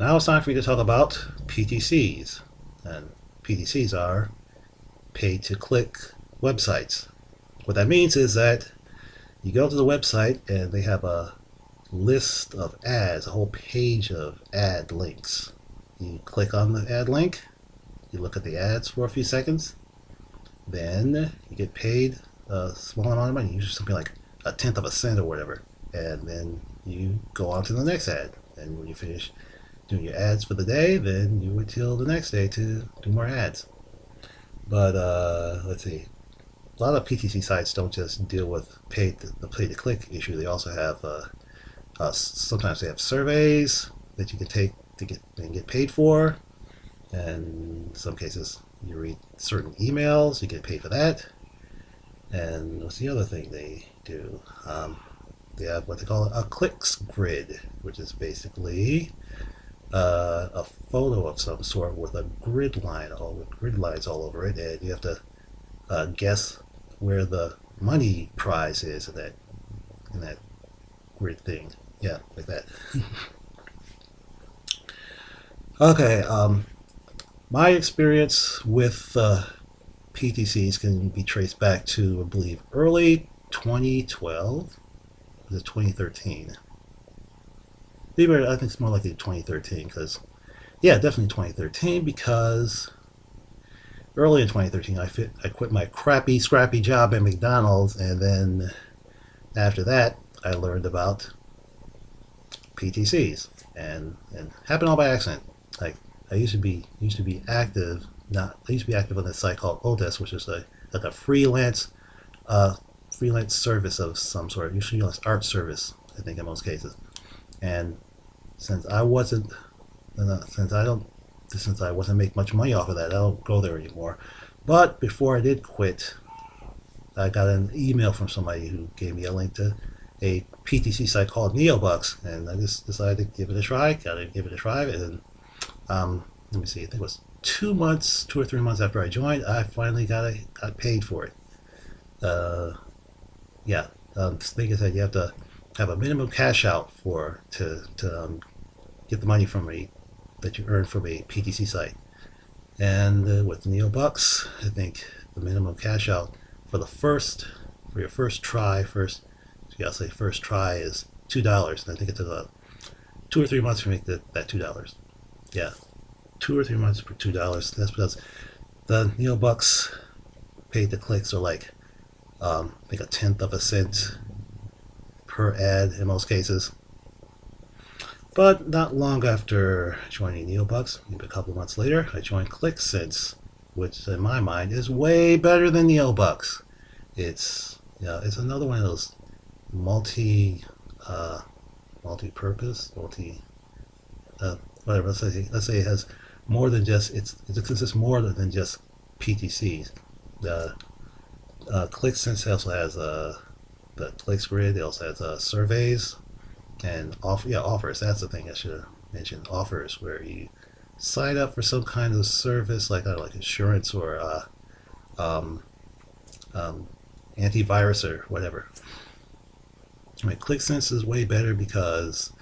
Now it's time for me to talk about PTCs. And PTCs are pay-to-click websites. What that means is that you go to the website and they have a list of ads, a whole page of ad links. You click on the ad link, you look at the ads for a few seconds, then you get paid a small amount of money, usually something like a tenth of a cent or whatever, and then you go on to the next ad. And when you finish doing your ads for the day, then you wait till the next day to do more ads. But let's see, a lot of PTC sites don't just deal with the pay-to-click issue. They also have sometimes they have surveys that you can take to get paid for, and in some cases you read certain emails, you get paid for that. And what's the other thing they do? They have what they call a clicks grid, which is basically a photo of some sort with a grid line, with grid lines all over it, and you have to guess where the money prize is in that grid thing. Yeah, like that. Okay, my experience with PTCs can be traced back to, I believe, early 2012. Was it 2013? Maybe I think it's more likely 2013 because, yeah, definitely 2013 because early in 2013 I quit my crappy, scrappy job at McDonald's, and then after that I learned about PTCs, and happened all by accident. Like I used to be active. I used to be active on this site called Otis, which is like a freelance service of some sort. Usually like art service, I think in most cases. And since I wasn't make much money off of that, I don't go there anymore. But before I did quit, I got an email from somebody who gave me a link to a PTC site called NeoBucks, and I just decided to give it a try. And let me see, I think it was 2 or 3 months after I joined, I finally got paid for it. Yeah, the thing is that you have to have a minimum cash out to get the money that you earn from a PTC site. And with NeoBucks, I think the minimum cash out for your first try is $2. And I think it took about 2 or 3 months to make that $2. Yeah, 2 or 3 months for $2. That's because the NeoBucks paid the clicks are like I think a tenth of a cent per ad in most cases. But not long after joining NeoBucks, maybe a couple of months later, I joined ClickSense, which in my mind is way better than NeoBucks. It's another one of those multi-purpose, whatever. Let's say it has more than just it consists more than just PTCs. The ClickSense also has the clicks grid. It also has surveys and offers. That's the thing I should have mentioned. Offers, where you sign up for some kind of service like insurance or antivirus or whatever. ClickSense is way better because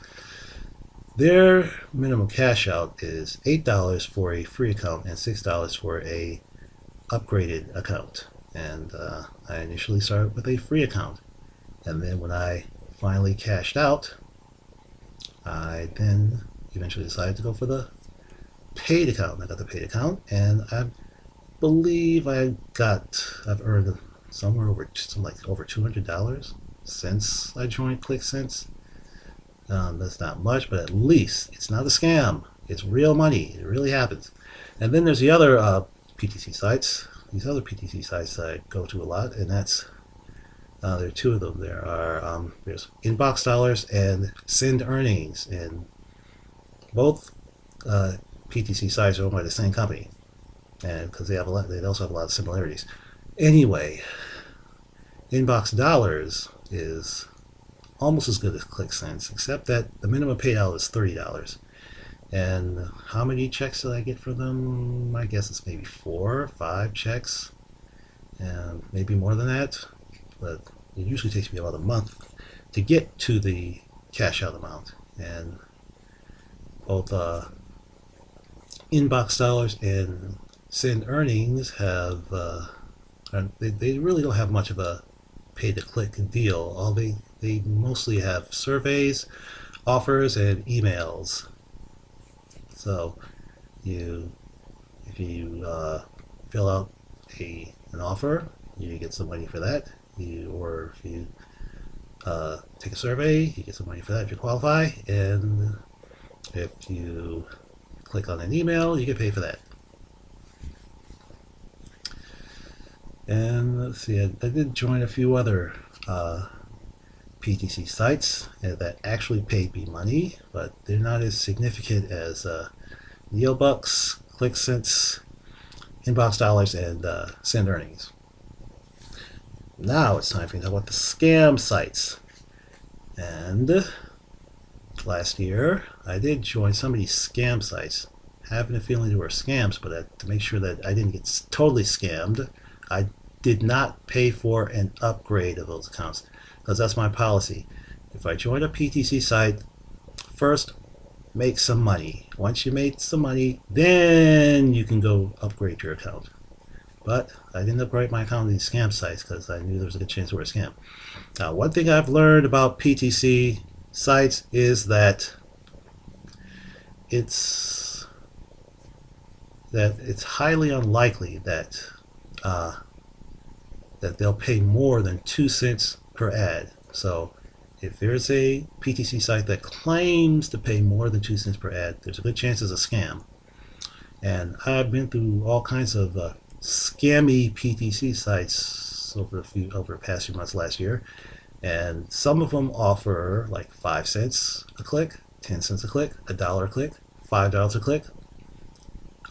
their minimum cash out is $8 for a free account and $6 for a upgraded account. And I initially started with a free account, and then when I finally cashed out, I then eventually decided to go for the paid account. I got the paid account, and I believe I've earned somewhere over $200 since I joined ClickSense. That's not much, but at least it's not a scam. It's real money. It really happens. And then there's the other PTC sites. These other PTC sites that I go to a lot, and there are two of them. There's Inbox Dollars and Send Earnings, and both PTC sites are owned by the same company, and because they also have a lot of similarities. Anyway, Inbox Dollars is almost as good as ClickSense, except that the minimum payout is $30. And how many checks did I get from them? I guess it's maybe 4 or 5 checks, and maybe more than that. But it usually takes me about a month to get to the cash out amount. And both inbox dollars and send earnings have they really don't have much of a pay-to-click deal. All they mostly have surveys, offers, and emails. So if you fill out an offer, you get some money for that. Or if you take a survey, you get some money for that if you qualify. And if you click on an email, you get paid for that. And let's see, I did join a few other PTC sites that actually paid me money, but they're not as significant as NeoBucks, ClickSense, Inbox Dollars, and Send Earnings. Now it's time for me to talk about the scam sites. And last year, I did join some of these scam sites, having a feeling they were scams, but to make sure that I didn't get totally scammed, I did not pay for an upgrade of those accounts, because that's my policy. If I join a PTC site, first make some money. Once you make some money, then you can go upgrade your account. But I didn't upgrade my account on these scam sites because I knew there was a good chance they were a scam. Now, one thing I've learned about PTC sites is that it's highly unlikely that that they'll pay more than 2 cents per ad. So if there's a PTC site that claims to pay more than 2 cents per ad, there's a good chance it's a scam. And I've been through all kinds of scammy PTC sites over the past few months last year, and some of them offer like 5 cents a click, 10 cents a click, $1 a click, $5 a click,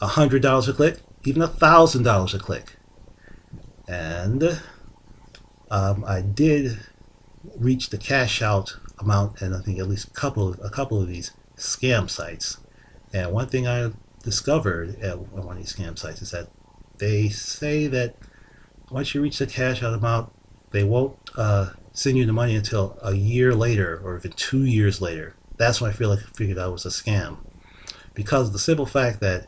$100 a click, even $1,000 a click. And I did reach the cash out amount, and I think at least a couple of these scam sites. And one thing I discovered at one of these scam sites is that they say that once you reach the cash out amount, they won't send you the money until a year later, or even 2 years later. That's when I figured out it was a scam, because of the simple fact that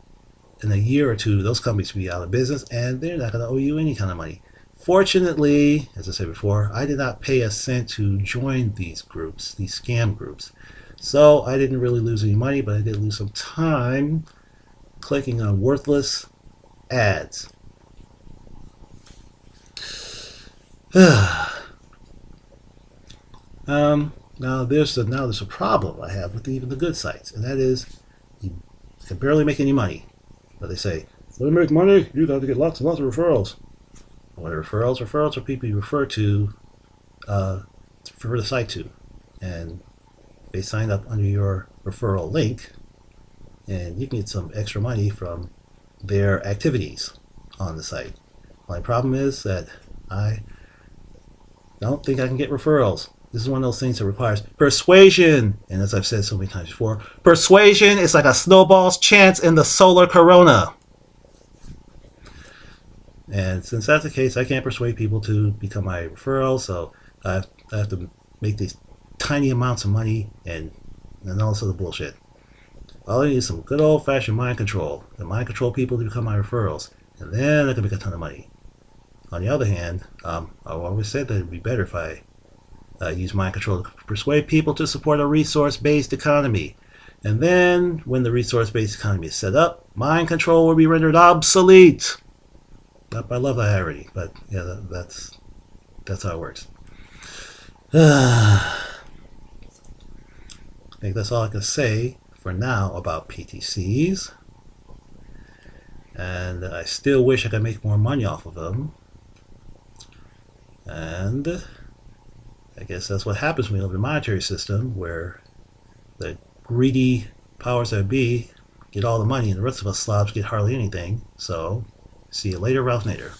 in a year or two, those companies will be out of business and they're not going to owe you any kind of money. Fortunately, as I said before, I did not pay a cent to join these groups, these scam groups. So I didn't really lose any money, but I did lose some time clicking on worthless ads. Now there's a problem I have with even the good sites, and that is you can barely make any money. But they say, to make money, you got to get lots and lots of referrals. What are referrals? Referrals are people you refer to, refer the site to, and they sign up under your referral link, and you can get some extra money from their activities on the site. My problem is that I don't think I can get referrals. This is one of those things that requires persuasion. And as I've said so many times before, persuasion is like a snowball's chance in the solar corona. And since that's the case, I can't persuade people to become my referral, so I have to make these tiny amounts of money and all this other bullshit. All I need is some good old-fashioned mind control. And mind control people to become my referrals. And then I can make a ton of money. On the other hand, I always said that it would be better if I use mind control to persuade people to support a resource-based economy. And then, when the resource-based economy is set up, mind control will be rendered obsolete. I love that irony, but yeah, that's how it works. I think that's all I can say for now about PTCs. And I still wish I could make more money off of them. And I guess that's what happens when you live in a monetary system where the greedy powers that be get all the money and the rest of us slobs get hardly anything. So, see you later, Ralph Nader.